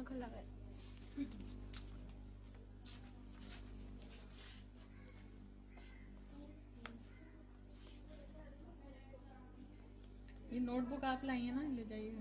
کھلا ہے. یہ نوٹ بک آپ لائی ہیں نا, لے جائیے گا.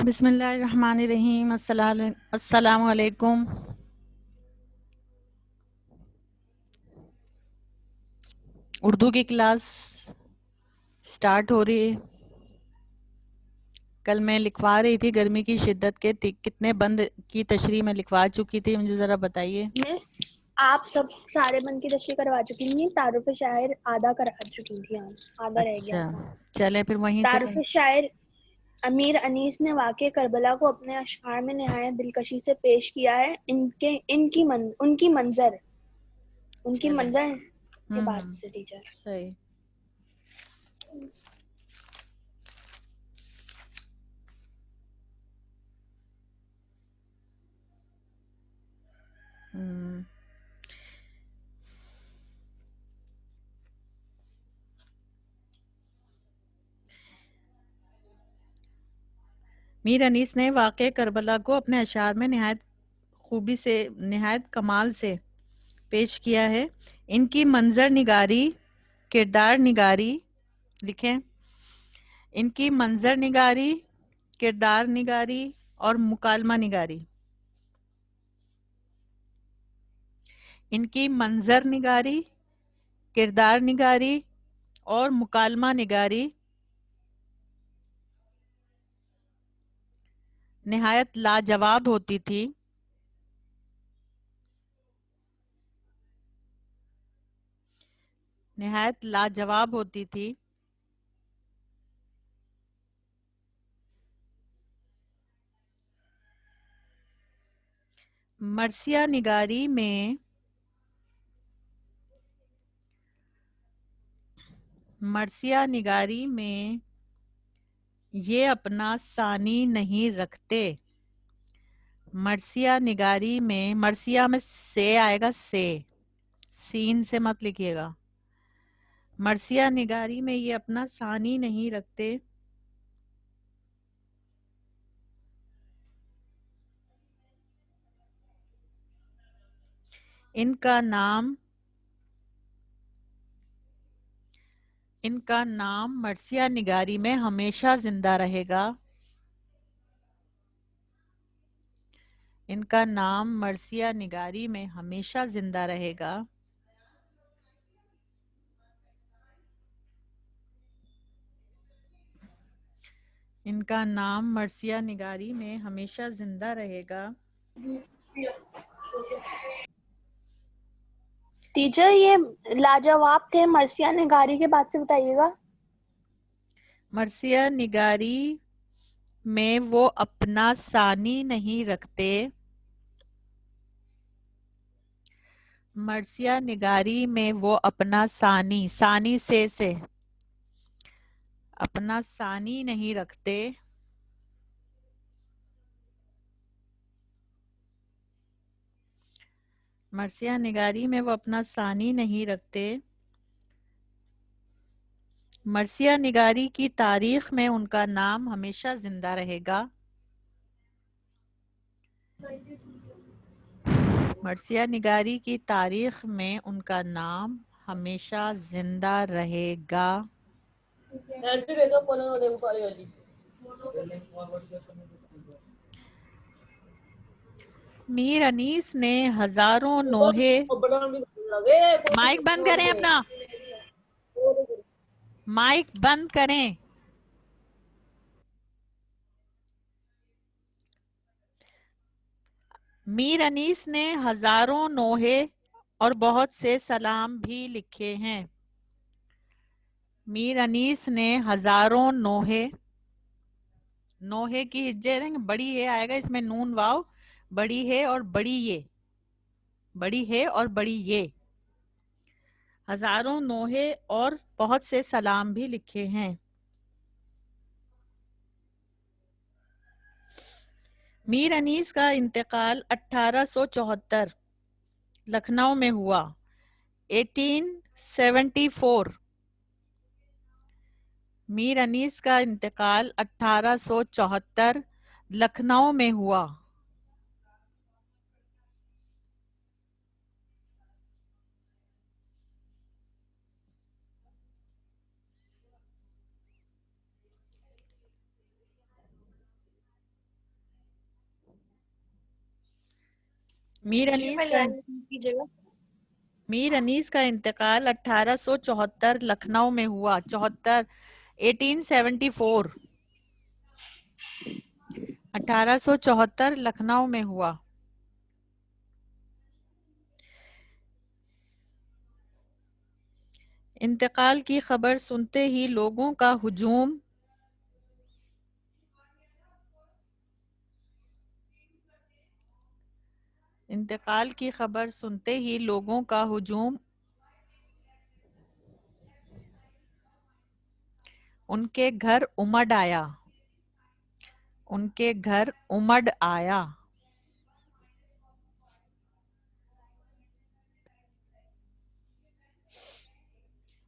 بسم اللہ الرحمن الرحیم. السلام علیکم. اردو کی کلاس سٹارٹ ہو رہی ہے. کل میں لکھوا رہی تھی گرمی کی شدت کے کتنے بند کی تشریح میں لکھوا چکی تھی, مجھے ذرا بتائیے. مس آپ سارے بند کی تشریح کروا چکی تھی. تعارف شاعر آدھا کرا چکی تھی, آدھا رہ گیا اچھا تھا. چلے پھر وہیں سے تعارف شاعر امیر انیس نے واقع کربلا کو اپنے اشعار میں نہایت دلکشی سے پیش کیا ہے. ان کی منظر کے بعد سے ٹیچر صحیح. میر انیس نے واقع کربلا کو اپنے اشعار میں نہایت خوبی سے, نہایت کمال سے پیش کیا ہے. ان کی منظر نگاری, کردار نگاری, لکھیں, ان کی منظر نگاری, کردار نگاری اور مکالمہ نگاری. ان کی منظر نگاری, کردار نگاری اور مکالمہ نگاری نہایت لاجواب ہوتی تھی. نہایت لاجواب ہوتی تھی. مرثیہ نگاری میں یہ اپنا ثانی نہیں رکھتے. مرثیہ نگاری میں, مرثیہ میں سے آئے گا, سے, سین سے مت لکھیے گا. مرثیہ نگاری میں یہ اپنا ثانی نہیں رکھتے. ان کا نام مرثیہ نگاری میں ہمیشہ زندہ رہے گا. ان کا نام مرثیہ نگاری میں ہمیشہ زندہ رہے گا. ان کا نام مرثیہ نگاری میں ہمیشہ زندہ رہے گا. ٹیچر یہ لاجواب تھے, مرثیہ نگاری کے بعد سے بتائیے گا. مرثیہ نگاری میں وہ اپنا ثانی نہیں رکھتے. مرثیہ نگاری میں وہ اپنا ثانی سے اپنا ثانی نہیں رکھتے. مرثیہ نگاری میں وہ اپنا ثانی نہیں رکھتے. مرثیہ نگاری کی تاریخ میں ان کا نام ہمیشہ زندہ رہے گا. مرثیہ نگاری کی تاریخ میں ان کا نام ہمیشہ زندہ رہے گا. میر انیس نے ہزاروں نوحے. مائک بند کریں اپنا, مائک بند کریں. میر انیس نے ہزاروں نوحے اور بہت سے سلام بھی لکھے ہیں. میر انیس نے ہزاروں نوحے, نوحے کی ہجے بڑی ہے آئے گا, اس میں نون واو بڑی ہے اور بڑی یہ, بڑی ہے اور بڑی یہ, ہزاروں نوحے اور بہت سے سلام بھی لکھے ہیں. میر انیس کا انتقال 1874 لکھنؤ میں ہوا. 1874 میر انیس کا انتقال 1874 لکھنؤ میں ہوا. میر انیس کا انتقال 1874 لکھنؤ میں ہوا. 1874 1874 لکھنؤ میں ہوا. انتقال کی خبر سنتے ہی لوگوں کا ہجوم انتقال کی خبر سنتے ہی لوگوں کا ہجوم ان کے گھر امڑ آیا. ان کے گھر امڑ آیا.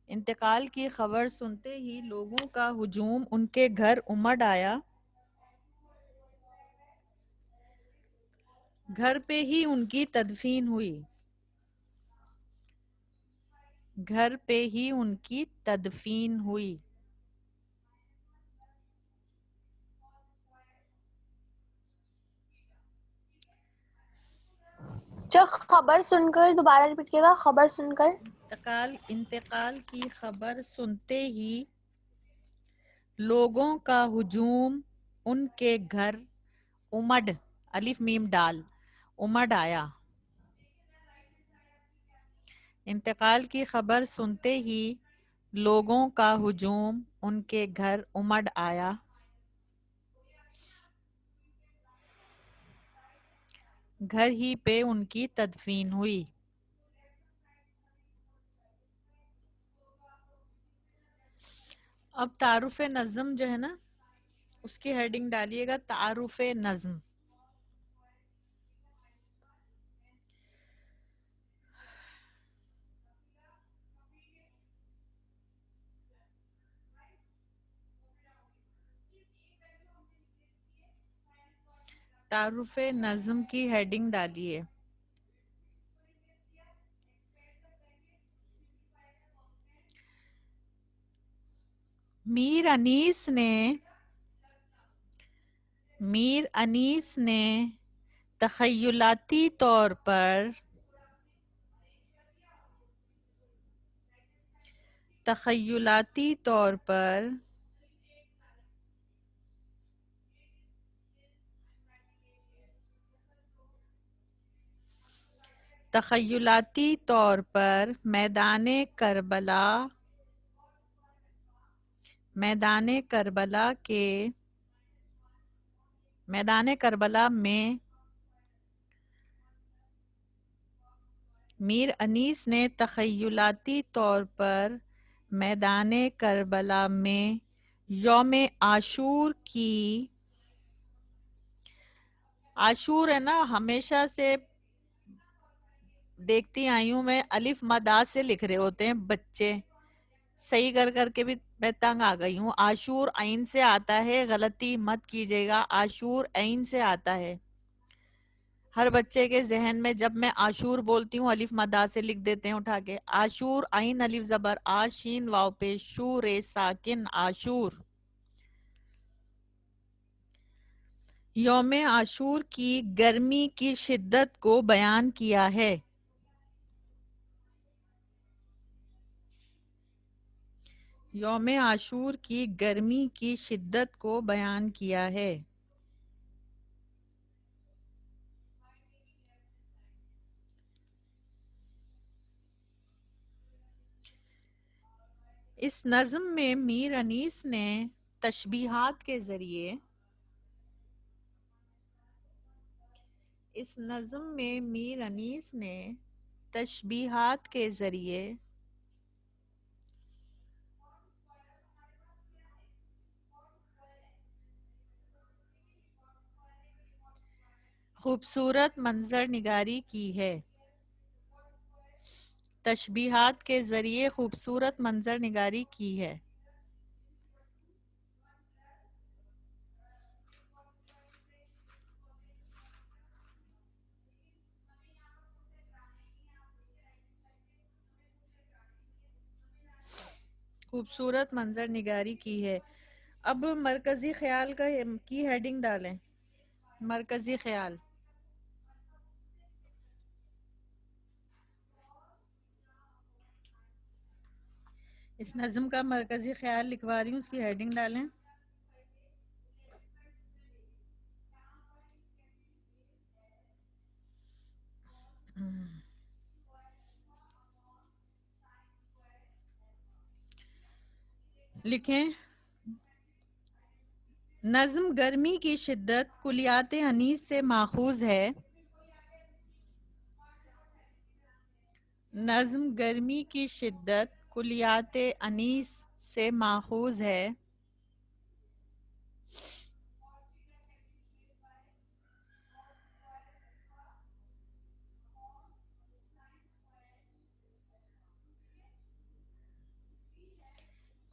انتقال کی خبر سنتے ہی لوگوں کا ہجوم ان کے گھر امڑ آیا. گھر پہ ہی ان کی تدفین ہوئی. گھر پہ ہی ان کی تدفین ہوئی. خبر سن کر دوبارہ ریپیٹ کیے گا. خبر سن کر, انتقال کی خبر سنتے ہی لوگوں کا ہجوم ان کے گھر امڑ الف میم ڈال امڑ آیا. انتقال کی خبر سنتے ہی لوگوں کا ہجوم ان کے گھر امڑ آیا. گھر ہی پہ ان کی تدفین ہوئی. اب تعارف نظم جو ہے نا, اس کی ہیڈنگ ڈالیے گا تعارف نظم. تعارف نظم کی ہیڈنگ ڈالیے. میر انیس نے تخیلاتی طور پر میدان کربلا میں میر انیس نے تخیلاتی طور پر میدان کربلا میں یوم عاشور کی, عاشور ہے نا ہمیشہ سے دیکھتی آئی ہوں میں, الف مدہ سے لکھ رہے ہوتے ہیں بچے, صحیح کر کے بھی میں تنگ آ گئی ہوں. عاشور عین سے آتا ہے, غلطی مت کیجیے گا, عاشور عین سے آتا ہے. ہر بچے کے ذہن میں جب میں عاشور بولتی ہوں الف مدہ سے لکھ دیتے ہیں اٹھا کے, عاشور عین الف زبر آ شین واو پیش شو رے ساکن عاشور. یوم عاشور کی گرمی کی شدت کو بیان کیا ہے۔ یوم عاشور کی گرمی کی شدت کو بیان کیا ہے۔ اس نظم میں میر انیس نے تشبیہات کے ذریعے تشبیہات کے ذریعے خوبصورت منظر نگاری کی ہے۔ تشبیہات کے ذریعے خوبصورت منظر نگاری کی ہے۔ خوبصورت منظر نگاری کی ہے۔ اب مرکزی خیال کی ہیڈنگ ڈالیں۔ مرکزی خیال۔ اس نظم کا مرکزی خیال لکھوا رہی ہوں، اس کی ہیڈنگ ڈالیں۔ لکھیں، نظم گرمی کی شدت کلیات انیس سے ماخوذ ہے۔ نظم گرمی کی شدت کلیات انیس سے ماخوذ ہے۔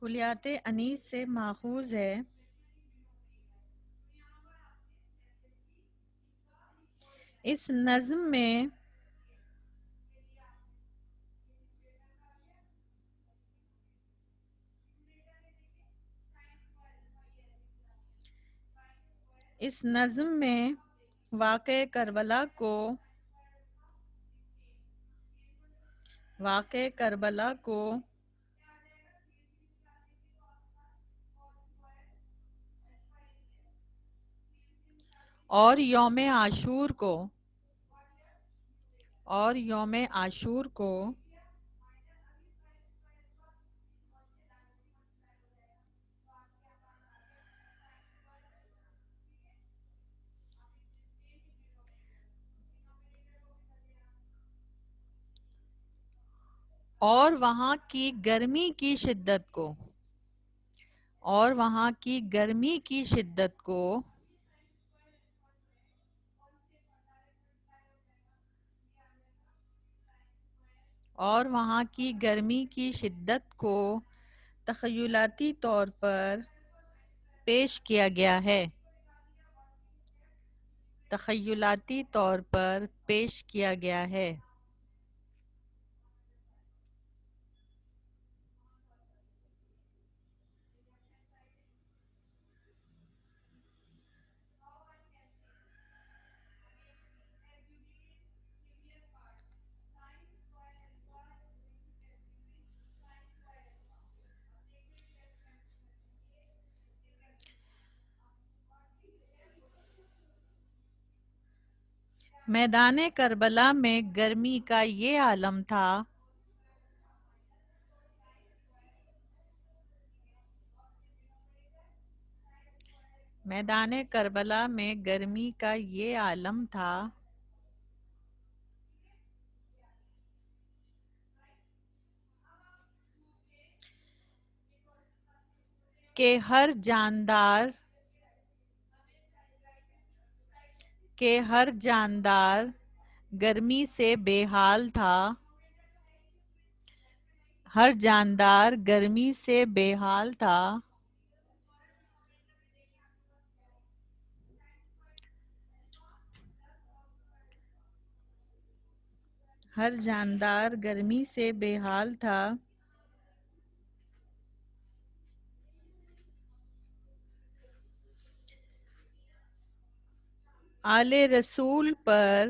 کلیات انیس سے ماخوذ ہے۔ اس نظم میں واقعہ کربلا کو اور یوم عاشور کو اور وہاں کی گرمی کی شدت کو تخیلاتی طور پر پیش کیا گیا ہے۔ تخیلاتی طور پر پیش کیا گیا ہے۔ میدان کربلا میں گرمی کا یہ عالم تھا۔ میدان کربلا میں گرمی کا یہ عالم تھا کہ ہر جاندار گرمی سے بے حال تھا۔ ہر جاندار گرمی سے بے حال تھا۔ ہر جاندار گرمی سے بے حال تھا۔ آل رسول پر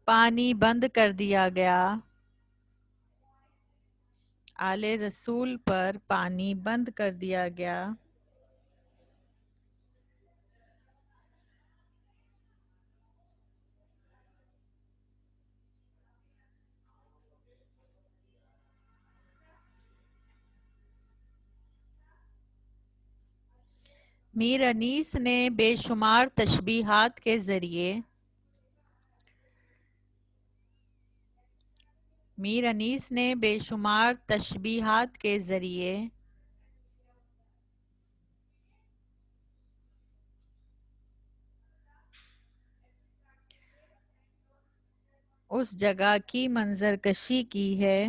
پانی بند کر دیا گیا. آل رسول پر پانی بند کر دیا گیا. میر انیس نے بے شمار تشبیہات کے ذریعے میر انیس نے بے شمار تشبیہات کے ذریعے اس جگہ کی منظر کشی کی ہے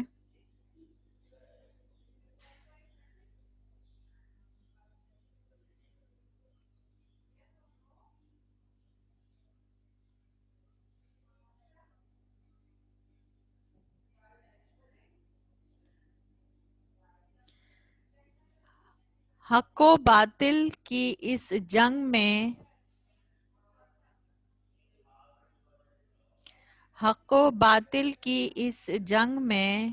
حق و باطل کی اس جنگ میں حق و باطل کی اس جنگ میں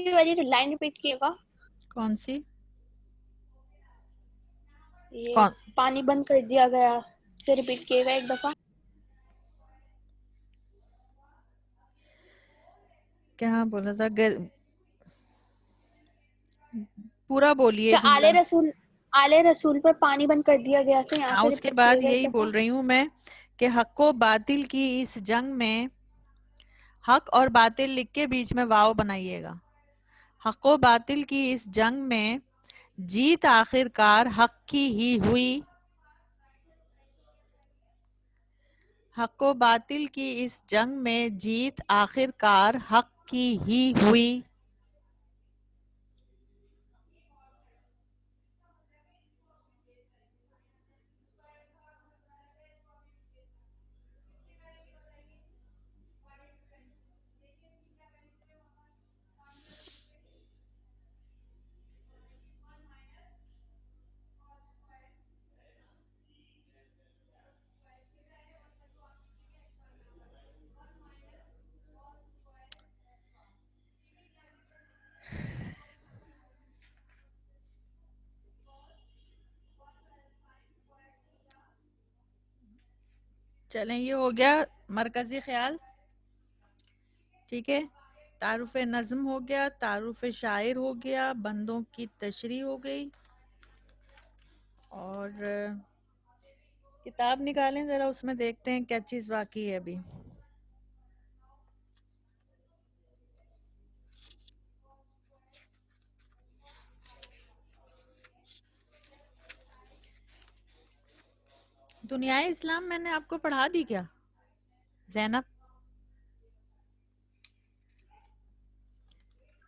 والی لائن ریپیٹ کیے گا. کون سی یہ کون پانی بند کر دیا گیا سے ریپیٹ کیے گا ایک دفعہ. کیا بولا تھا پورا بولیے آل جملہ. رسول پر پانی بند کر دیا گیا سے یہاں ہاں سے اس کے ریپیٹ بعد کیے گا ایک یہی دفعہ. بول رہی ہوں میں کہ حق و باطل کی اس جنگ میں حق اور باطل لکھ کے بیچ میں واو بنائیے گا. حق و باطل کی اس جنگ میں جیت آخر کار حق کی ہی ہوئی. حق و باطل کی اس جنگ میں جیت آخر کار حق کی ہی ہوئی. چلیں یہ ہو گیا مرکزی خیال. ٹھیک ہے. تعارف نظم ہو گیا، تعارف شاعر ہو گیا، بندوں کی تشریح ہو گئی. اور کتاب نکالیں ذرا، اس میں دیکھتے ہیں کیا چیز باقی ہے ابھی. دنیائے اسلام میں نے آپ کو پڑھا دی کیا زینب؟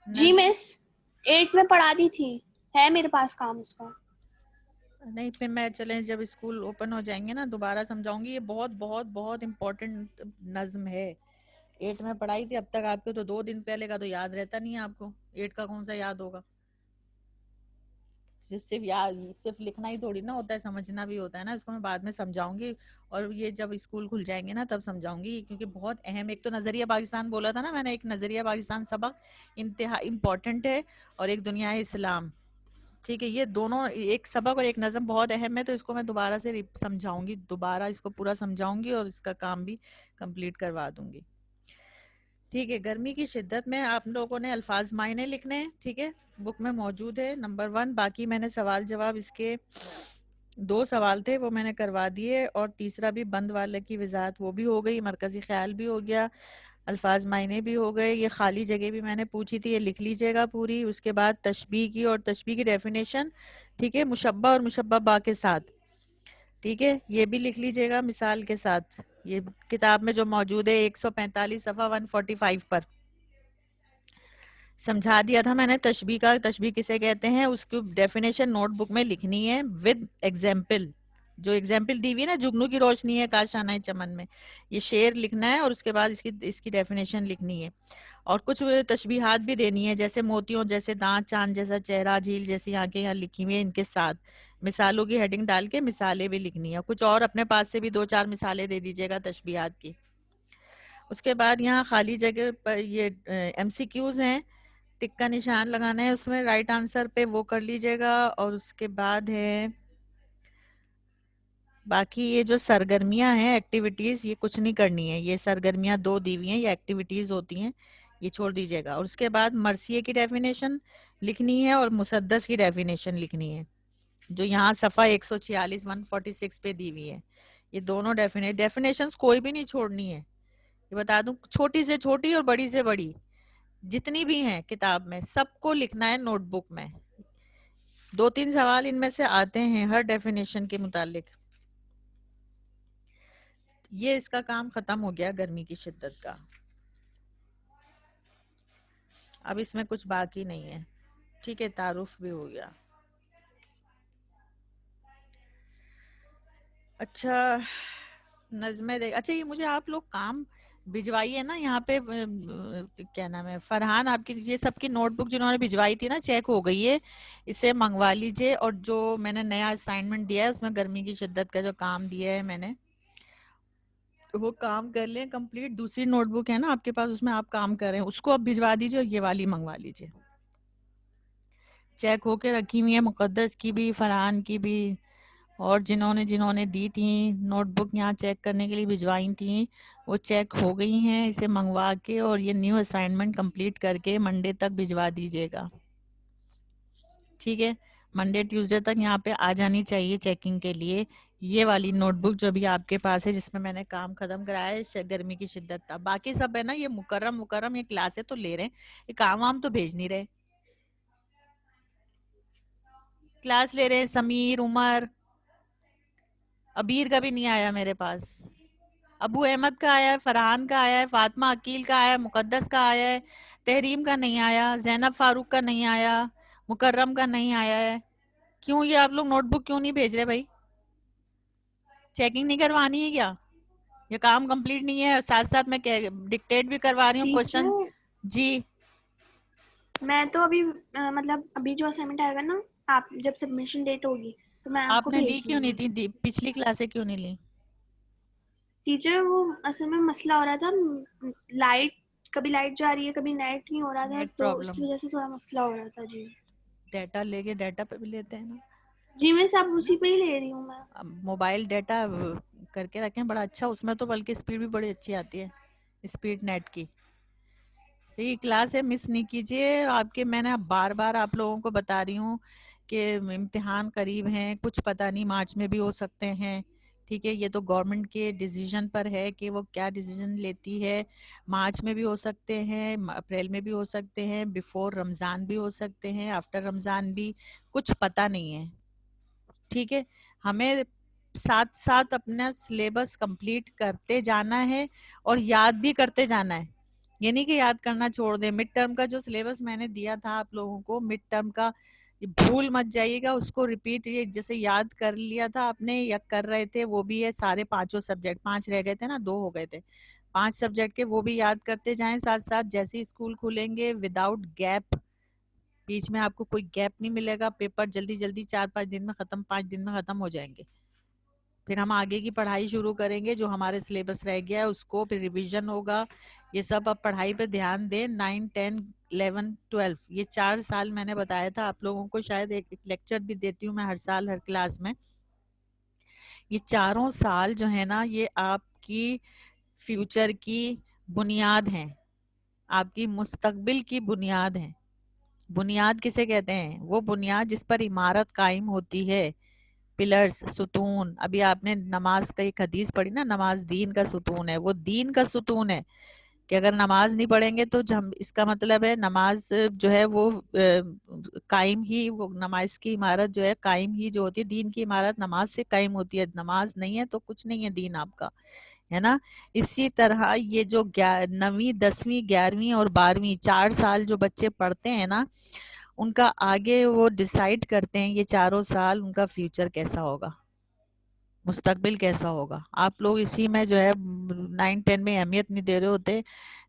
جی نظم مس 8 میں پڑھا دی تھی، ہے میرے پاس کام اس کا. نہیں، پھر میں چلیں جب اسکول اوپن ہو جائیں گے نا دوبارہ سمجھاؤں گی. یہ بہت بہت بہت امپورٹنٹ نظم ہے. 8 میں پڑھائی تھی اب تک آپ کو، تو 2 دن پہلے کا تو یاد رہتا نہیں ہے آپ کو. 8 کا کون سا یاد ہوگا؟ صرف لکھنا ہی تھوڑی نا ہوتا ہے، سمجھنا بھی ہوتا ہے نا. اس کو میں بعد میں سمجھاؤں گی، اور یہ جب اسکول کھل جائیں گے نا تب سمجھاؤں گی، کیونکہ بہت اہم. ایک تو نظریہ پاکستان بولا تھا نا میں نے، ایک نظریہ پاکستان سبق انتہا امپورٹنٹ ہے، اور ایک دنیائے اسلام. ٹھیک ہے، یہ دونوں ایک سبق اور ایک نظم بہت اہم ہے، تو اس کو میں دوبارہ سے سمجھاؤں گی، دوبارہ اس کو پورا سمجھاؤں گی اور اس کا کام بھی کمپلیٹ کروا دوں گی. ٹھیک ہے. گرمی کی شدت میں آپ لوگوں نے الفاظ معنی لکھنے ہیں. ٹھیک ہے، بک میں موجود ہے نمبر 1. باقی میں نے سوال جواب اس کے 2 سوال تھے وہ میں نے کروا دیے، اور تیسرا بھی بند والے کی وضاحت وہ بھی ہو گئی، مرکزی خیال بھی ہو گیا، الفاظ معنی بھی ہو گئے. یہ خالی جگہ بھی میں نے پوچھی تھی، یہ لکھ لیجئے گا پوری. اس کے بعد تشبیہ کی، اور تشبیہ کی ڈیفینیشن، ٹھیک ہے، مشبہ اور مشبہ با کے ساتھ. ٹھیک ہے، یہ بھی لکھ لیجئے گا مثال کے ساتھ. یہ کتاب میں جو موجود ہے 145 صفحہ 145 پر سمجھا دیا تھا میں نے تشبیہ کا. تشبیہ کسے کہتے ہیں اس کی ڈیفینیشن نوٹ بک میں لکھنی ہے ود ایگزامپل. جو ایگزامپل دی ہوئی ہے نا، جگنو کی روشنی ہے کاشانہ چمن میں، یہ شعر لکھنا ہے اور اس کے بعد اس کی ڈیفینیشن لکھنی ہے، اور کچھ تشبیہات بھی دینی ہے، جیسے موتیوں جیسے دانت، چاند جیسا چہرہ، جھیل جیسی آنکھیں یہاں لکھی ہوئی ہیں، ان کے ساتھ مثالوں کی ہیڈنگ ڈال کے مثالیں بھی لکھنی ہے، کچھ اور اپنے پاس سے بھی 2-4 مثالیں دے دیجیے گا تشبیہات کی۔ اس کے بعد یہاں خالی جگہ پر یہ ایم سی کیوز ہیں، ٹک کا نشان لگانا ہے اس میں رائٹ آنسر پہ، وہ کر لیجیے گا۔ اور اس کے بعد ہے باقی یہ جو سرگرمیاں ہیں ایکٹیویٹیز، یہ کچھ نہیں کرنی ہے، یہ سرگرمیاں 2 دی ہوئی ہیں، یہ ایکٹیویٹیز ہوتی ہیں، یہ چھوڑ دیجیے گا۔ اور اس کے بعد مرثیے کی ڈیفینیشن لکھنی ہے اور مسدس کی ڈیفینیشن لکھنی ہے، جو یہاں صفحہ 146 146 پہ دی ہوئی ہے۔ یہ دونوں ڈیفینیشنز کوئی بھی نہیں چھوڑنی ہے، یہ بتا دوں، چھوٹی سے چھوٹی اور بڑی سے بڑی جتنی بھی ہیں کتاب میں، سب کو لکھنا ہے نوٹ بک میں۔ 2-3 سوال ان میں سے آتے ہیں ہر ڈیفینیشن کے متعلق۔ یہ اس کا کام ختم ہو گیا گرمی کی شدت کا، اب اس میں کچھ باقی نہیں ہے، ٹھیک ہے، تعارف بھی ہو گیا۔ اچھا نظمیں اچھا یہ مجھے آپ لوگ کام بھجوائیے نا یہاں پہ، کیا نام ہے، فرحان، آپ کی یہ سب کی نوٹ بک جنہوں نے بھجوائی تھی نا چیک ہو گئی ہے، اسے منگوا لیجئے، اور جو میں نے نیا اسائنمنٹ دیا ہے اس میں گرمی کی شدت کا جو کام دیا ہے میں نے، وہ کام کر لیں کمپلیٹ۔ دوسری نوٹ بک ہے نا آپ کے پاس، اس میں آپ کام کر رہے ہیں، اس کو اب بھجوا دیجئے اور یہ والی منگوا لیجئے، چیک ہو کے رکھی ہوئی ہے، مقدس کی بھی، فرحان کی بھی، اور جنہوں نے دی تھیں نوٹ بک یہاں چیک کرنے کے لیے بھجوائی تھیں، وہ چیک ہو گئی ہیں، اسے منگوا کے اور یہ نیو اسائنمنٹ کمپلیٹ کر کے منڈے تک بھجوا دیجیے گا، ٹھیک ہے، منڈے ٹیوزڈے تک یہاں پہ آ جانی چاہیے چیکنگ کے لیے یہ والی نوٹ بک جو بھی آپ کے پاس ہے، جس میں نے کام ختم کرایا ہے گرمی کی شدت تھا۔ باقی سب ہے نا یہ مکرم یہ کلاسیں تو لے رہے ہیں، یہ کام وام تو بھیج نہیں رہے، کلاس لے رہے ہیں، سمیر، عمر، ابیر کا بھی نہیں آیا میرے پاس، ابو احمد کا آیا ہے، فرحان کا آیا ہے، فاطمہ عقیل کا آیا ہے، مقدس کا آیا ہے، تحریم کا نہیں آیا، زینب فاروق کا نہیں آیا، مکرم کا نہیں آیا ہے۔ کیوں یہ آپ لوگ نوٹ بک کیوں نہیں بھیج رہے بھائی؟ چیکنگ نہیں کروانی ہے کیا؟ یہ کام کمپلیٹ نہیں ہے؟ ساتھ ساتھ میں ڈکٹیٹ بھی کروا رہی ہوں کوشچن۔ ٹیچر جی میں تو ابھی مطلب ابھی جو اسائنمنٹ آئے گا نا، آپ جب سبمیشن ڈیٹ ہوگی تو میں آپ آپ کو نے لی بھیج کیوں دوں گی۔ نہیں تھی؟ پچھلی کلاسیں کیوں نہیں لی؟ ٹیچر وہ اصل میں مسئلہ ہو رہا تھا، لائٹ کبھی لائٹ جا رہی ہے کبھی نیٹ نہیں ہو رہا تھا، نیٹ تو اس پرابلم، کی وجہ سے تھوڑا مسئلہ ہو رہا تھا۔ جی ڈیٹا لے کے ڈیٹا پہ بھی لیتے ہیں نا، جی میں سب اسی پہ ہی لے رہی ہوں میں۔ موبائل ڈیٹا کر کے رکھیں بڑا اچھا، اس میں تو بلکہ اسپیڈ بھی بڑی اچھی آتی ہے، اسپیڈ نیٹ کی۔ یہ کلاس ہے مس نہیں کیجیے، آپ کے میں نے بار بار آپ لوگوں کو بتا رہی ہوں کہ امتحان قریب ہیں، کچھ پتہ نہیں مارچ میں بھی ہو سکتے ہیں، ٹھیک ہے، یہ تو گورنمنٹ کے ڈیسیژن پر ہے کہ وہ کیا ڈیسیژن لیتی ہے، مارچ میں بھی ہو سکتے ہیں، اپریل میں بھی ہو سکتے ہیں، بیفور رمضان بھی ہو سکتے ہیں، آفٹر رمضان بھی، کچھ پتہ نہیں ہے، ٹھیک ہے، ہمیں ساتھ ساتھ اپنا سلیبس کمپلیٹ کرتے جانا ہے اور یاد بھی کرتے جانا ہے، یہ نہیں کہ یاد کرنا چھوڑ دیں۔ مڈ ٹرم کا جو سلیبس میں نے دیا تھا آپ لوگوں کو، مڈ ٹرم کا بھول مت جائیے گا اس کو، ریپیٹ، یہ جیسے یاد کر لیا تھا آپ نے یا کر رہے تھے، وہ بھی ہے سارے 5 سبجیکٹ، 5 رہ گئے تھے نا، 2 ہو گئے تھے، 5 سبجیکٹ کے وہ بھی یاد کرتے جائیں ساتھ ساتھ، جیسے اسکول کھولیں گے وداؤٹ گیپ، بیچ میں آپ کو کوئی گیپ نہیں ملے گا، پیپر جلدی جلدی 4-5 دن میں ختم، 5 دن میں ختم ہو جائیں گے، پھر ہم آگے کی پڑھائی شروع کریں گے، جو ہمارے سلیبس رہ گیا ہے اس کو پھر ریویژن ہوگا، یہ سب اب پڑھائی پہ دھیان دیں۔ 9 10 11 12 یہ 4 سال میں نے بتایا تھا آپ لوگوں کو، شاید ایک لیکچر بھی دیتی ہوں میں ہر سال ہر کلاس میں، یہ 4 سال جو ہے نا یہ آپ کی فیوچر کی بنیاد ہیں، آپ کی مستقبل کی بنیاد ہیں۔ بنیاد کسے کہتے ہیں؟ وہ بنیاد جس پر عمارت قائم ہوتی ہے، پلرز، ستون، ابھی آپ نے نماز کا ایک حدیث پڑھی نا، نماز دین کا ستون ہے، وہ دین کا ستون ہے کہ اگر نماز نہیں پڑھیں گے تو اس کا مطلب ہے نماز جو ہے وہ قائم ہی، وہ نماز کی عمارت جو ہے قائم ہی جو ہوتی ہے، دین کی عمارت نماز سے قائم ہوتی ہے، نماز نہیں ہے تو کچھ نہیں ہے دین آپ کا، ہے نا۔ اسی طرح یہ جو 9ویں 10ویں 11ویں اور 12ویں 4 سال جو بچے پڑھتے ہیں نا، ان کا آگے وہ ڈیسائیڈ کرتے ہیں یہ 4 سال ان کا فیوچر کیسا ہوگا، مستقبل کیسا ہوگا. آپ لوگ اسی میں جو ہے 9-10 میں اہمیت نہیں دے رہے ہوتے.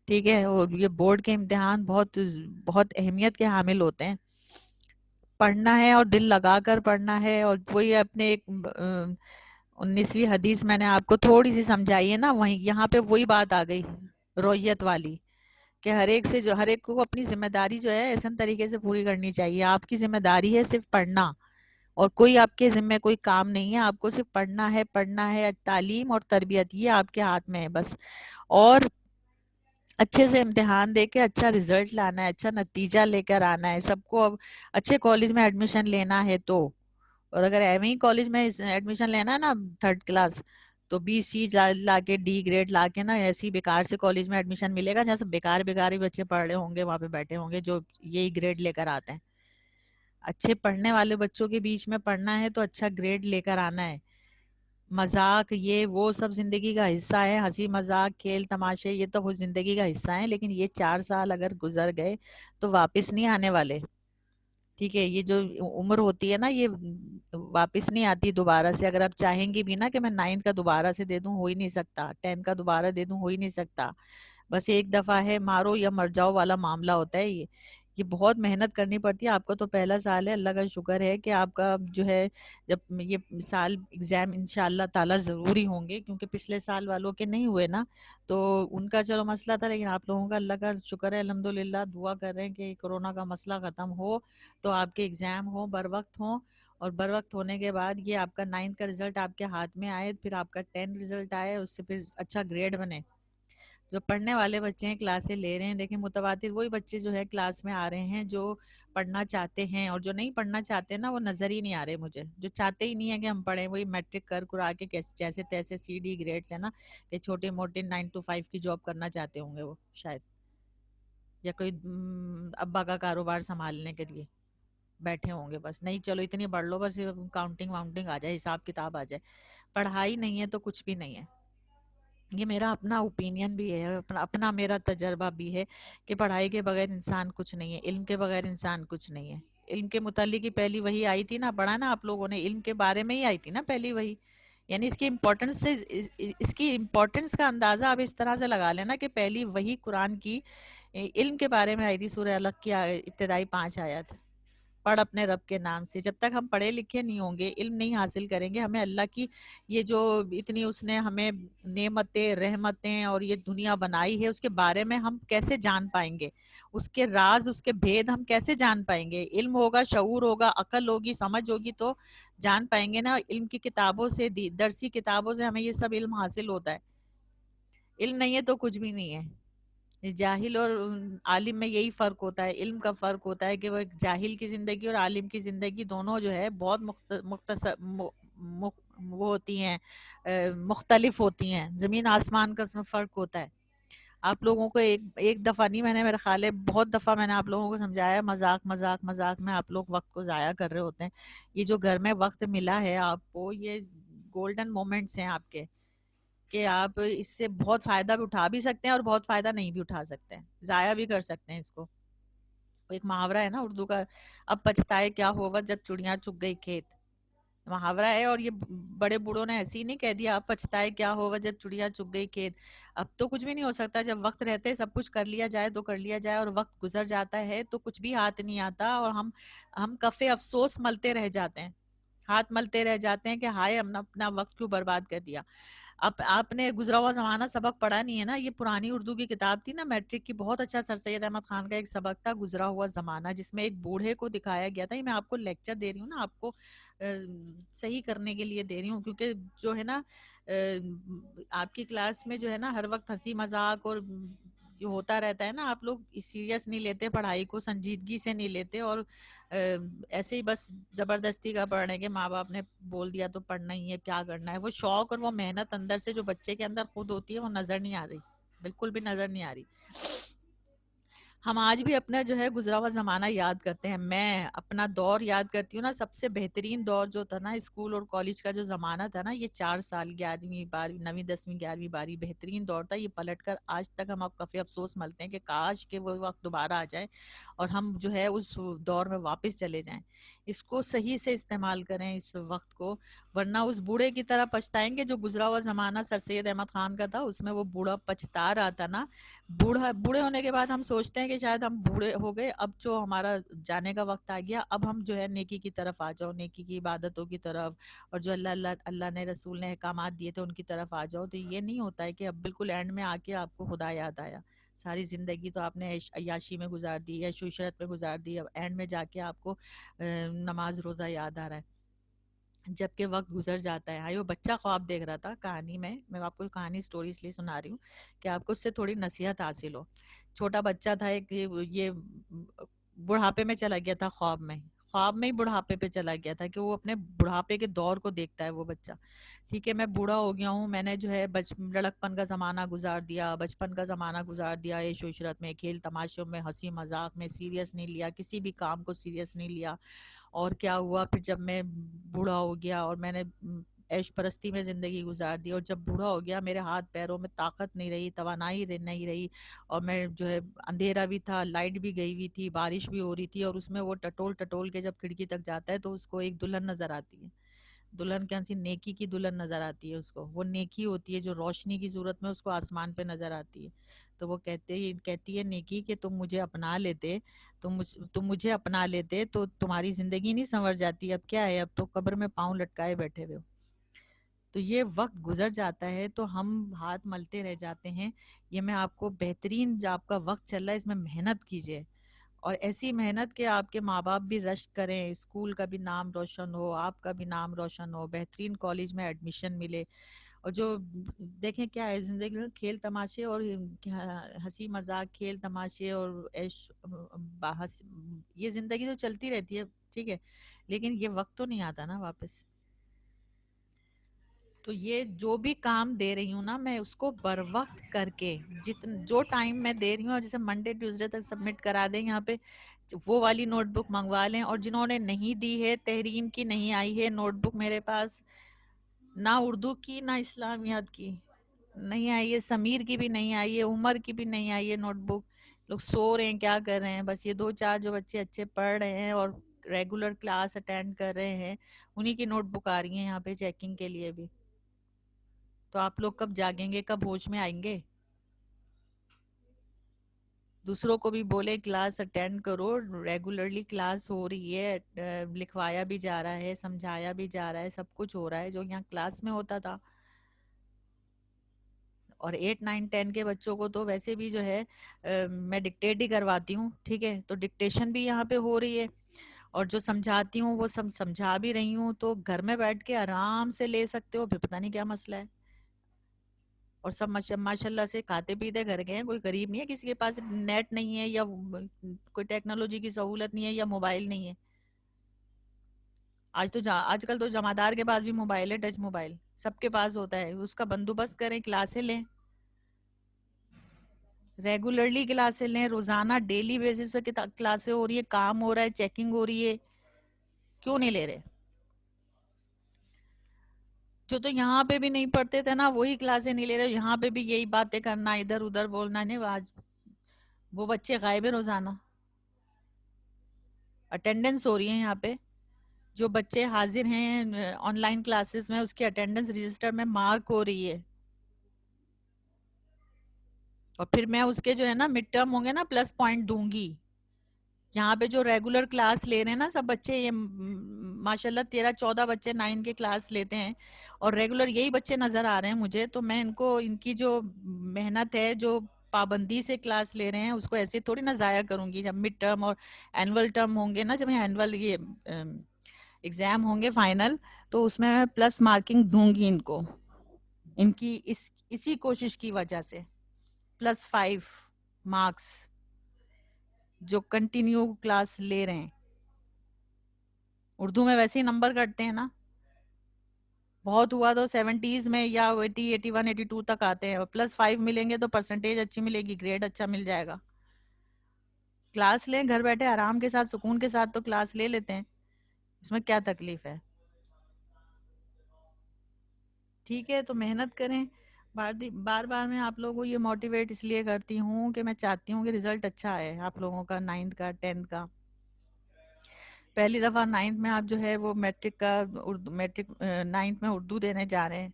ٹھیک ہے, اور یہ بورڈ کے امتحان بہت بہت اہمیت کے حامل ہوتے ہیں. پڑھنا ہے اور دل لگا کر پڑھنا ہے. اور وہی اپنے ایک 19ویں حدیث میں نے آپ کو تھوڑی سی سمجھائی ہے نا, وہیں یہاں پہ وہی بات آ گئی رویت والی, کہ ہر ایک کو اپنی ذمہ داری جو ہے احسن طریقے سے پوری کرنی چاہیے. آپ کی ذمہ داری ہے صرف پڑھنا, اور کوئی آپ کے ذمہ کوئی کام نہیں ہے. آپ کو صرف پڑھنا ہے. تعلیم اور تربیت یہ آپ کے ہاتھ میں ہے بس. اور اچھے سے امتحان دے کے اچھا رزلٹ لانا ہے, اچھا نتیجہ لے کر آنا ہے. سب کو اب اچھے کالج میں ایڈمیشن لینا ہے تو, اور اگر ایم ای کالج میں ایڈمیشن لینا ہے نا 3rd کلاس, تو BC لا کے D گریڈ لا کے نا ایسی بیکار سے کالج میں ایڈمیشن ملے گا جہاں سے بیکار ہی بچے پڑھ رہے ہوں گے, وہاں پہ بیٹھے ہوں گے جو یہی گریڈ لے کر آتے ہیں. اچھے پڑھنے والے بچوں کے بیچ میں پڑھنا ہے تو اچھا گریڈ لے کر آنا ہے. مذاق یہ وہ سب زندگی کا حصہ ہے, ہنسی مذاق کھیل تماشے یہ تو زندگی کا حصہ ہے, لیکن یہ 4 سال اگر گزر گئے تو واپس نہیں آنے والے. ٹھیک ہے, یہ جو عمر ہوتی ہے نا یہ واپس نہیں آتی دوبارہ سے. اگر آپ چاہیں گی بھی نا کہ میں 9th کا دوبارہ سے دے دوں, ہو ہی نہیں سکتا. 10th کا دوبارہ دے دوں, ہو ہی نہیں سکتا. بس ایک دفعہ ہے, مارو یا مر جاؤ والا معاملہ ہوتا ہے. یہ بہت محنت کرنی پڑتی ہے. آپ کا تو پہلا سال ہے, اللہ کا شکر ہے کہ آپ کا جو ہے جب یہ سال ایگزام انشاءاللہ تعالی ضروری ہوں گے, کیونکہ پچھلے سال والوں کے نہیں ہوئے نا, تو ان کا چلو مسئلہ تھا, لیکن آپ لوگوں کا اللہ کا شکر ہے الحمدللہ. دعا کر رہے ہیں کہ کورونا کا مسئلہ ختم ہو تو آپ کے ایگزام ہوں بر وقت ہوں, اور بر وقت ہونے کے بعد یہ آپ کا 9th کا رزلٹ آپ کے ہاتھ میں آئے, پھر آپ کا 10 رزلٹ آئے, اس سے پھر اچھا گریڈ بنے. جو پڑھنے والے بچے ہیں کلاسیں لے رہے ہیں, دیکھیں متواتر وہی بچے جو ہے کلاس میں آ رہے ہیں جو پڑھنا چاہتے ہیں, اور جو نہیں پڑھنا چاہتے نا وہ نظر ہی نہیں آ رہے مجھے. جو چاہتے ہی نہیں ہے کہ ہم پڑھیں, وہی میٹرک کر کرا کے جیسے تیسے CD گریڈس ہیں نا, کہ چھوٹے موٹے 9 to 5 کی جاب کرنا چاہتے ہوں گے وہ شاید, یا کوئی ابا کا کاروبار سنبھالنے کے لیے بیٹھے ہوں گے بس. نہیں چلو اتنی پڑھ لو بس, کاؤنٹنگ واؤنٹنگ آ جائے, حساب کتاب آ جائے. پڑھائی نہیں ہے تو کچھ بھی نہیں ہے. یہ میرا اپنا اوپینین بھی ہے, اپنا میرا تجربہ بھی ہے کہ پڑھائی کے بغیر انسان کچھ نہیں ہے, علم کے بغیر انسان کچھ نہیں ہے. علم کے متعلق ہی پہلی وہی آئی تھی نا, پڑھا نا آپ لوگوں نے, علم کے بارے میں ہی آئی تھی نا پہلی وہی. یعنی اس کی امپورٹنس سے اس کی امپورٹنس کا اندازہ آپ اس طرح سے لگا لینا کہ پہلی وہی قرآن کی علم کے بارے میں آئی تھی. سورہ الگ کی ابتدائی 5 آیات, پڑھ اپنے رب کے نام سے. جب تک ہم پڑھے لکھے نہیں ہوں گے, علم نہیں حاصل کریں گے, ہمیں اللہ کی یہ جو اتنی اس نے ہمیں نعمتیں رحمتیں اور یہ دنیا بنائی ہے اس کے بارے میں ہم کیسے جان پائیں گے, اس کے راز اس کے بھید ہم کیسے جان پائیں گے. علم ہوگا, شعور ہوگا, عقل ہوگی, سمجھ ہوگی تو جان پائیں گے نا. علم کی کتابوں سے, درسی کتابوں سے ہمیں یہ سب علم حاصل ہوتا ہے. علم نہیں ہے تو کچھ بھی نہیں ہے. جاہل اور عالم میں یہی فرق ہوتا ہے, علم کا فرق ہوتا ہے کہ وہ ایک جاہل کی زندگی اور عالم کی زندگی دونوں جو ہے بہت وہ ہوتی ہیں, مختلف ہوتی ہیں. زمین آسمان کا اس میں فرق ہوتا ہے. آپ لوگوں کو ایک دفعہ نہیں, میں نے میرا خیال ہے بہت دفعہ میں نے آپ لوگوں کو سمجھایا, مذاق میں آپ لوگ وقت کو ضائع کر رہے ہوتے ہیں. یہ جو گھر میں وقت ملا ہے آپ کو, یہ گولڈن مومنٹس ہیں آپ کے, کہ آپ اس سے بہت فائدہ بھی اٹھا بھی سکتے ہیں اور بہت فائدہ نہیں بھی اٹھا سکتے ہیں, ضائع بھی کر سکتے ہیں اس کو. ایک محاورہ ہے نا اردو کا, اب پچھتائے کیا ہوا جب چڑیاں چگ گئی کھیت. محاورہ ہے, اور یہ بڑے بوڑھوں نے ایسے ہی نہیں کہہ دیا اب پچھتائے کیا ہوا جب چڑیاں چگ گئی کھیت. اب تو کچھ بھی نہیں ہو سکتا, جب وقت رہتے سب کچھ کر لیا جائے تو کر لیا جائے, اور وقت گزر جاتا ہے تو کچھ بھی ہاتھ نہیں آتا, اور ہم کفے افسوس ملتے رہ جاتے ہیں, ہاتھ ملتے رہ جاتے ہیں کہ ہائے ہم نے اپنا وقت کیوں برباد کر دیا. اب آپ نے گزرا ہوا زمانہ سبق پڑھا نہیں ہے نا, یہ پرانی اردو کی کتاب تھی نا میٹرک کی, بہت اچھا سر سید احمد خان کا ایک سبق تھا گزرا ہوا زمانہ, جس میں ایک بوڑھے کو دکھایا گیا تھا. یہ میں آپ کو لیکچر دے رہی ہوں نا, آپ کو صحیح کرنے کے لیے دے رہی ہوں, کیونکہ جو ہے نا آپ کی کلاس میں جو ہے نا ہر وقت ہنسی مذاق اور یہ ہوتا رہتا ہے نا, آپ لوگ سیریس نہیں لیتے, پڑھائی کو سنجیدگی سے نہیں لیتے, اور ایسے ہی بس زبردستی کا پڑھنے کے ماں باپ نے بول دیا تو پڑھنا ہی ہے, کیا کرنا ہے. وہ شوق اور وہ محنت اندر سے جو بچے کے اندر خود ہوتی ہے وہ نظر نہیں آ رہی, بالکل بھی نظر نہیں آ رہی. ہم آج بھی اپنا جو ہے گزرا ہوا زمانہ یاد کرتے ہیں. میں اپنا دور یاد کرتی ہوں نا, سب سے بہترین دور جو تھا نا اسکول اور کالج کا جو زمانہ تھا نا, یہ 4 سال 11ویں 12ویں 9ویں 10ویں 11ویں 12ویں بہترین دور تھا. یہ پلٹ کر آج تک ہم آپ کافی افسوس ملتے ہیں کہ کاش کہ وہ وقت دوبارہ آ جائے اور ہم جو ہے اس دور میں واپس چلے جائیں. اس کو صحیح سے استعمال کریں اس وقت کو, ورنہ اس بوڑھے کی طرح پچھتائیں گے جو گزرا ہوا زمانہ سر سید احمد خان کا تھا. اس میں وہ بوڑھا پچھتا رہا تھا نا, بوڑھے ہونے کے بعد ہم سوچتے ہیں کہ شاید ہم بوڑھے ہو گئے, اب جو ہمارا جانے کا وقت آ گیا, اب ہم جو ہے نیکی کی طرف آ جاؤ, نیکی کی عبادتوں کی طرف, اور جو اللہ نے رسول نے احکامات دیے تھے ان کی طرف آ جاؤ. تو یہ نہیں ہوتا ہے کہ اب بالکل اینڈ میں آ کے آپ کو خدا یاد آیا. ساری زندگی تو آپ نے عیاشی میں گزار دی, عیش و عشرت میں گزار دی, اب اینڈ میں جا کے آپ کو نماز روزہ یاد آ رہا ہے جبکہ وقت گزر جاتا ہے. وہ بچہ خواب دیکھ رہا تھا کہانی میں آپ کو کہانی سٹوری اس لیے سنا رہی ہوں کہ آپ کو اس سے تھوڑی نصیحت حاصل ہو. چھوٹا بچہ تھا ایک, یہ بڑھاپے میں چلا گیا تھا, خواب میں ہی بڑھاپے پہ چلا گیا تھا کہ وہ اپنے بڑھاپے کے دور کو دیکھتا ہے وہ بچہ. ٹھیک ہے, میں بوڑھا ہو گیا ہوں, میں نے جو ہے لڑکپن کا زمانہ گزار دیا, بچپن کا زمانہ گزار دیا عیش و عشرت میں, کھیل تماشوں میں, ہنسی مذاق میں, سیریس نہیں لیا, کسی بھی کام کو سیریس نہیں لیا. اور کیا ہوا پھر جب میں بوڑھا ہو گیا اور میں نے عیش پرستی میں زندگی گزار دی, اور جب بوڑھا ہو گیا میرے ہاتھ پیروں میں طاقت نہیں رہی, توانائی نہیں رہی, اور میں جو ہے اندھیرا بھی تھا, لائٹ بھی گئی ہوئی تھی, بارش بھی ہو رہی تھی, اور اس میں وہ ٹٹول کے جب کھڑکی تک جاتا ہے تو اس کو ایک دلہن نظر آتی ہے. دلہن کیا سی نیکی کی دلہن نظر آتی ہے اس کو, وہ نیکی ہوتی ہے جو روشنی کی صورت میں اس کو آسمان پہ نظر آتی ہے. تو وہ کہتی ہے نیکی کہ تم مجھے اپنا لیتے, تم مجھے اپنا لیتے تو تمہاری زندگی نہیں سنور جاتی, اب کیا ہے, اب تو قبر میں پاؤں لٹکائے بیٹھے ہوئے ہو. تو یہ وقت گزر جاتا ہے تو ہم ہاتھ ملتے رہ جاتے ہیں. یہ میں آپ کو بہترین جو آپ کا وقت چل رہا ہے اس میں محنت کیجیے, اور ایسی محنت کہ آپ کے ماں باپ بھی رشک کریں, اسکول کا بھی نام روشن ہو, آپ کا بھی نام روشن ہو, بہترین کالج میں ایڈمیشن ملے. اور جو دیکھیں کیا ہے زندگی میں, کھیل تماشے اور ہنسی مذاق, کھیل تماشے اور عیش, یہ زندگی تو چلتی رہتی ہے ٹھیک ہے, لیکن یہ وقت تو نہیں آتا نا واپس. تو یہ جو بھی کام دے رہی ہوں نا میں اس کو بر وقت کر کے, جو ٹائم میں دے رہی ہوں, جیسے منڈے ٹیوزڈے تک سبمٹ کرا دیں یہاں پہ, وہ والی نوٹ بک منگوا لیں. اور جنہوں نے نہیں دی ہے, تحریم کی نہیں آئی ہے نوٹ بک میرے پاس, نہ اردو کی نہ اسلامیات کی نہیں آئی ہے, سمیر کی بھی نہیں آئی ہے, عمر کی بھی نہیں آئی ہے نوٹ بک. لوگ سو رہے ہیں, کیا کر رہے ہیں, بس یہ 2-4 جو بچے اچھے پڑھ رہے ہیں اور ریگولر کلاس اٹینڈ کر رہے ہیں, انہی کی نوٹ بک آ رہی ہیں یہاں پہ چیکنگ کے لیے بھی. تو آپ لوگ کب جاگیں گے, کب ہوش میں آئیں گے؟ دوسروں کو بھی بولے کلاس اٹینڈ کرو, ریگولرلی کلاس ہو رہی ہے, لکھوایا بھی جا رہا ہے, سمجھایا بھی جا رہا ہے, سب کچھ ہو رہا ہے جو یہاں کلاس میں ہوتا تھا. اور 8 9 10 کے بچوں کو تو ویسے بھی جو ہے میں ڈکٹیٹ ہی کرواتی ہوں ٹھیک ہے, تو ڈکٹیشن بھی یہاں پہ ہو رہی ہے, اور جو سمجھاتی ہوں وہ سمجھا بھی رہی ہوں, تو گھر میں بیٹھ کے آرام سے لے سکتے ہو, پھر پتہ نہیں کیا مسئلہ ہے. اور سب ماشاء اللہ سے کھاتے پیتے گھر گئے ہیں, کوئی غریب نہیں ہے کسی کے پاس نیٹ نہیں ہے, یا کوئی ٹیکنالوجی کی سہولت نہیں ہے, یا موبائل نہیں ہے. آج کل تو جمعدار کے پاس بھی موبائل ہے, ٹچ موبائل سب کے پاس ہوتا ہے. اس کا بندوبست کریں, کلاسیں لیں, ریگولرلی کلاسیں لیں, روزانہ ڈیلی بیسس پہ کلاسیں ہو رہی ہے, کام ہو رہا ہے, چیکنگ ہو رہی ہے, کیوں نہیں لے رہے؟ جو تو یہاں پہ بھی نہیں پڑھتے تھے نا وہی کلاسیں نہیں لے رہے, یہاں پہ بھی یہی باتیں کرنا, ادھر ادھر بولنا. نہیں, آج وہ بچے غائب ہیں, روزانہ اٹینڈنس ہو رہی ہے یہاں پہ, جو بچے حاضر ہیں آن لائن کلاسز میں اس کی اٹینڈنس رجسٹر میں مارک ہو رہی ہے. اور پھر میں اس کے جو ہے نا مڈ ٹرم ہوں گے نا پلس پوائنٹ دوں گی. یہاں پہ جو ریگولر کلاس لے رہے ہیں نا سب بچے, یہ ماشاءاللہ 13-14 بچے 9 کے کلاس لیتے ہیں, اور ریگولر یہی بچے نظر آ رہے ہیں مجھے. تو میں ان کو, ان کی جو محنت ہے, جو پابندی سے کلاس لے رہے ہیں, اس کو ایسے تھوڑی نہ ضائع کروں گی. جب مڈ ٹرم اور اینول ٹرم ہوں گے نا, جب اینول یہ ایگزام ہوں گے فائنل, تو اس میں پلس مارکنگ دوں گی ان کو, ان کی اسی کوشش کی وجہ سے +5 مارکس جو کنٹینیو کلاس لے رہے ہیں. اردو میں ویسے ہی نمبر کٹتے ہیں نا, بہت ہوا تو 70s میں یا 80 81 82 تک آتے ہیں, اور +5 ملیں گے تو پرسنٹیج اچھی ملے گی, گریڈ اچھا مل جائے گا. کلاس لیں گھر بیٹھے آرام کے ساتھ سکون کے ساتھ، تو کلاس لے لیتے ہیں، اس میں کیا تکلیف ہے؟ ٹھیک ہے، تو محنت کریں. بار بار میں آپ لوگوں کو یہ موٹیویٹ اس لیے کرتی ہوں کہ میں چاہتی ہوں کہ رزلٹ اچھا آئے آپ لوگوں کا، 9th کا 10th کا. پہلی دفعہ 9th میں آپ جو ہے وہ میٹرک کا میٹرک 9th میں اردو دینے جا رہے ہیں.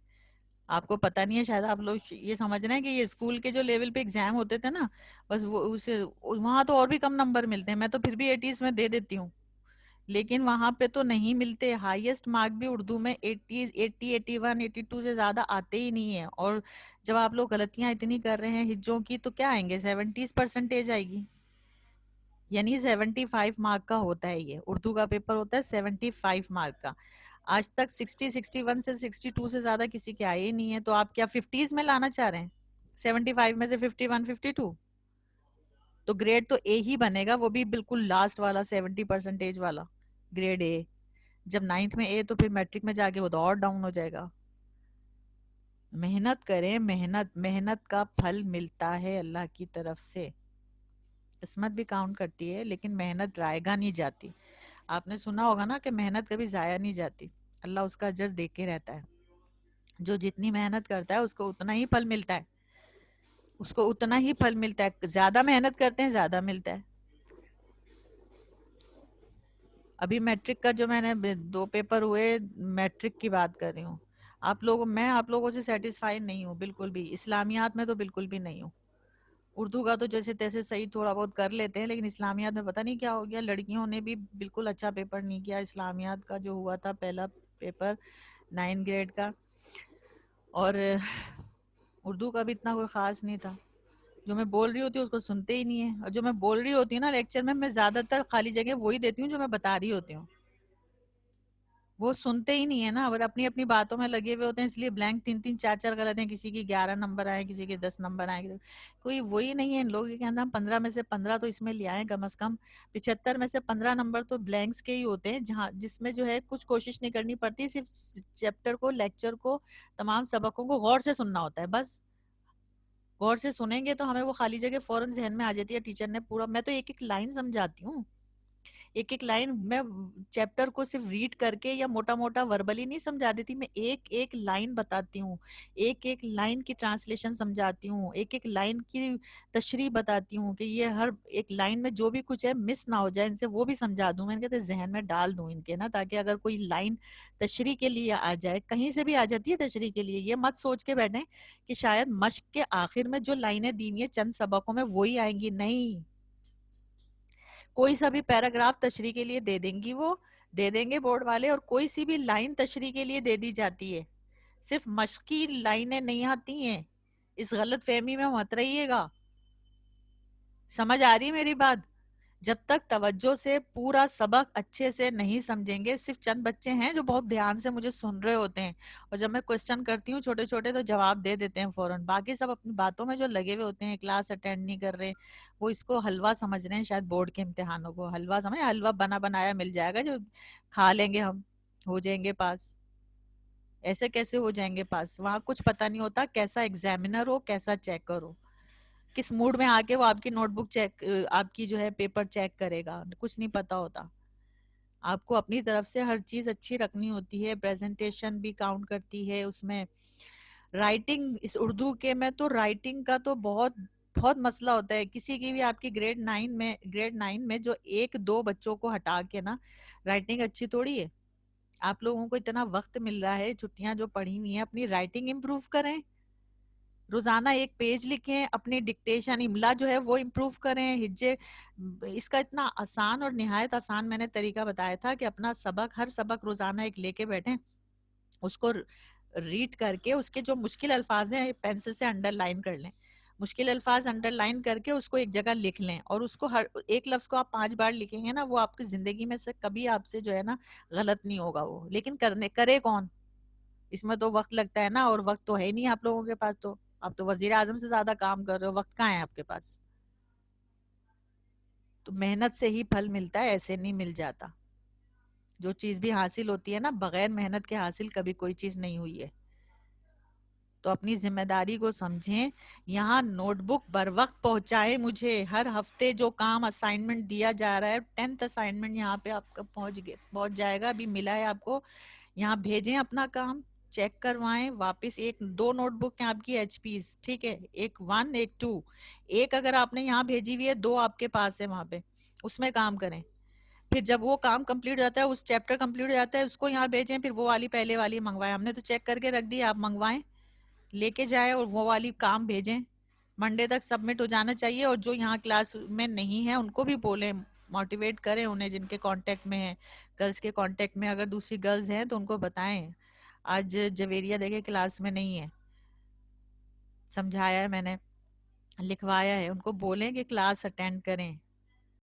آپ کو پتہ نہیں ہے، شاید آپ لوگ یہ سمجھ رہے ہیں کہ یہ اسکول کے جو لیول پہ ایگزام ہوتے تھے نا، بس وہ اسے وہاں تو اور بھی کم نمبر ملتے ہیں. میں تو پھر بھی 80s میں دے دیتی ہوں، لیکن وہاں پہ تو نہیں ملتے. ہائیسٹ مارک بھی اردو میں 80 81 82 سے زیادہ آتے ہی نہیں ہیں. اور جب آپ لوگ غلطیاں اتنی کر رہے ہیں ہجوں کی، تو کیا آئیں گے؟ 70% آئے گی، یعنی 75 مارک کا ہوتا ہے. یہ اردو کا پیپر ہوتا ہے 75 مارک کا. آج تک 60 61 سے 62 سے زیادہ کسی کے آئے ہی نہیں ہے. تو آپ کیا 50s میں لانا چاہ رہے ہیں؟ 75 میں سے 51 52؟ تو گریڈ تو اے ہی بنے گا، وہ بھی بالکل لاسٹ والا 70% والا گریڈ اے. جب 9th میں اے، تو پھر میٹرک میں جا کے وہ تو اور ڈاؤن ہو جائے گا. محنت کریں، محنت کا پھل ملتا ہے اللہ کی طرف سے. قسمت بھی کاؤنٹ کرتی ہے، لیکن محنت رائے گا نہیں جاتی. آپ نے سنا ہوگا نا کہ محنت کبھی ضائع نہیں جاتی، اللہ اس کا اجر دے کے رہتا ہے. جو جتنی محنت کرتا ہے اس کو اتنا ہی پھل ملتا ہے، اس کو اتنا ہی پھل ملتا ہے. زیادہ محنت کرتے ہیں زیادہ ملتا ہے. ابھی میٹرک کا جو میں نے 2 پیپر ہوئے، میٹرک کی بات کر رہی ہوں. میں آپ لوگوں سے سیٹسفائی نہیں ہوں بالکل بھی. اسلامیات میں تو بالکل بھی نہیں ہوں. اردو کا تو جیسے تیسے صحیح تھوڑا بہت کر لیتے ہیں، لیکن اسلامیات میں پتہ نہیں کیا ہو گیا. لڑکیوں نے بھی بالکل اچھا پیپر نہیں کیا. اسلامیات کا جو ہوا تھا پہلا پیپر 9 گریڈ کا، اور اردو کا بھی اتنا کوئی خاص نہیں تھا. جو میں بول رہی ہوتی ہوں اس کو سنتے ہی نہیں ہے، اور جو میں بول رہی ہوتی ہوں نا لیکچر میں زیادہ تر خالی جگہ وہی دیتی ہوں جو میں بتا رہی ہوتی ہوں. وہ سنتے ہی نہیں ہے نا، اور اپنی اپنی باتوں میں لگے ہوئے ہوتے ہیں. اس لیے بلینک 3 4 غلط ہیں. کسی کی 11 نمبر آئے، کسی کے 10 نمبر آئے. کوئی وہی نہیں ہے. ان لوگوں کے اندر 15 میں سے 15 تو اس میں لے آئے کم از کم. 75 میں سے 15 نمبر تو بلینکس کے ہی ہوتے ہیں، جس میں جو ہے کچھ کوشش نہیں کرنی پڑتی. صرف چیپٹر کو، لیکچر کو، تمام سبقوں کو غور سے سننا ہوتا ہے. بس غور سے سنیں گے تو ہمیں وہ خالی جگہ فوراً ذہن میں آ جاتی ہے. ٹیچر نے پورا، میں تو ایک ایک لائن سمجھاتی ہوں. ایک ایک لائن میں چیپٹر کو صرف ریڈ کر کے یا موٹا موٹا وربلی نہیں سمجھا دیتی. میں ایک ایک لائن بتاتی ہوں، ایک ایک لائن کی ٹرانسلیشن سمجھاتی ہوں، ایک ایک لائن کی تشریح بتاتی ہوں کہ یہ ہر ایک لائن میں جو بھی کچھ ہے مس نہ ہو جائے. ان سے وہ بھی سمجھا دوں. میں کہتے ذہن میں ڈال دوں ان کے نا، تاکہ اگر کوئی لائن تشریح کے لیے آ جائے، کہیں سے بھی آ جاتی ہے تشریح کے لیے. یہ مت سوچ کے بیٹھیں کہ شاید مشق کے آخر میں جو لائنیں دی ہیں چند سبقوں میں وہی آئیں گی. نہیں، کوئی سا بھی پیراگراف تشریح کے لیے دے دیں گی، وہ دے دیں گے بورڈ والے، اور کوئی سی بھی لائن تشریح کے لیے دے دی جاتی ہے. صرف مشقی لائنیں نہیں آتی ہیں. اس غلط فہمی میں مت رہیے گا. سمجھ آ رہی ہے میری بات؟ جب تک توجہ سے پورا سبق اچھے سے نہیں سمجھیں گے. صرف چند بچے ہیں جو بہت دھیان سے مجھے سن رہے ہوتے ہیں، اور جب میں کوسچن کرتی ہوں چھوٹے چھوٹے تو جواب دے دیتے ہیں فوراً. باقی سب اپنی باتوں میں جو لگے ہوئے ہوتے ہیں، کلاس اٹینڈ نہیں کر رہے، وہ اس کو حلوہ سمجھ رہے ہیں. شاید بورڈ کے امتحانوں کو حلوہ سمجھ، حلوہ بنا بنایا مل جائے گا جو کھا لیں گے ہم، ہو جائیں گے پاس. ایسے کیسے ہو جائیں گے پاس؟ وہاں کچھ پتہ نہیں ہوتا کیسا ایگزامینر ہو، کیسا چیکر ہو، کس موڈ میں آ کے وہ آپ کی نوٹ بک چیک، آپ کی جو ہے پیپر چیک کرے گا. کچھ نہیں پتا ہوتا. آپ کو اپنی طرف سے ہر چیز اچھی رکھنی ہوتی ہے. پریزنٹیشن بھی کاؤنٹ کرتی ہے اس میں. رائٹنگ اس اردو کے میں تو رائٹنگ کا تو بہت بہت مسئلہ ہوتا ہے. کسی کی بھی آپ کی گریڈ 9 میں جو 1 2 بچوں کو ہٹا کے نا رائٹنگ اچھی تھوڑی ہے. آپ لوگوں کو اتنا وقت مل رہا ہے، چھٹیاں جو پڑھی ہوئی ہیں، اپنی رائٹنگ امپروو کریں. روزانہ 1 پیج لکھیں. اپنی ڈکٹیشن، املا جو ہے وہ امپروو کریں. ہجے، اس کا اتنا آسان اور نہایت آسان میں نے طریقہ بتایا تھا کہ اپنا سبق، ہر سبق روزانہ ایک لے کے بیٹھیں. اس کو ریڈ کر کے اس کے جو مشکل الفاظ ہیں پینسل سے انڈر لائن کر لیں. مشکل الفاظ انڈر لائن کر کے اس کو ایک جگہ لکھ لیں. اور اس کو ہر ایک لفظ کو آپ 5 بار لکھیں گے نا، وہ آپ کی زندگی میں سے کبھی آپ سے جو ہے نا غلط نہیں ہوگا وہ. لیکن کرے کون؟ اس میں تو وقت لگتا ہے نا، اور وقت تو ہے ہی نہیں آپ لوگوں کے پاس. تو آپ تو وزیر اعظم سے زیادہ کام کر رہے ہو، وقت کہاں ہے آپ کے پاس؟ تو محنت سے ہی پھل ملتا ہے، ایسے نہیں مل جاتا. جو چیز بھی حاصل ہوتی ہے نا، بغیر محنت کے حاصل کبھی کوئی چیز نہیں ہوئی ہے. تو اپنی ذمہ داری کو سمجھیں. یہاں نوٹ بک بر وقت پہنچائے مجھے. ہر ہفتے جو کام اسائنمنٹ دیا جا رہا ہے 10th اسائنمنٹ یہاں پہ آپ کا پہنچ جائے گا. ابھی ملا ہے آپ کو, یہاں بھیجیں اپنا کام, چیک کروائیں واپس. ایک 2 نوٹ بک ہیں آپ کی ایچ پیز, ٹھیک ہے, ایک 1 ایک 2. ایک اگر آپ نے یہاں بھیجی ہوئی ہے, 2 آپ کے پاس ہے وہاں پہ, اس میں کام کریں. پھر جب وہ کام کمپلیٹ ہو جاتا ہے, اس چیپٹر کمپلیٹ ہو جاتا ہے, اس کو یہاں بھیجیں. پھر وہ والی پہلے والی منگوائیں, ہم نے تو چیک کر کے رکھ دی, آپ منگوائیں, لے کے جائیں اور وہ والی کام بھیجیں. منڈے تک سبمٹ ہو جانا چاہیے. اور جو یہاں کلاس میں نہیں ہے ان کو بھی بولیں, موٹیویٹ کریں انہیں, جن کے کانٹیکٹ میں ہیں, گرلس کے کانٹیکٹ میں اگر دوسری گرلز ہیں تو ان کو بتائیں. آج جویریہ دیکھے کلاس میں نہیں ہے, سمجھایا ہے میں نے, لکھوایا ہے, ان کو بولیں کہ کلاس اٹینڈ کریں.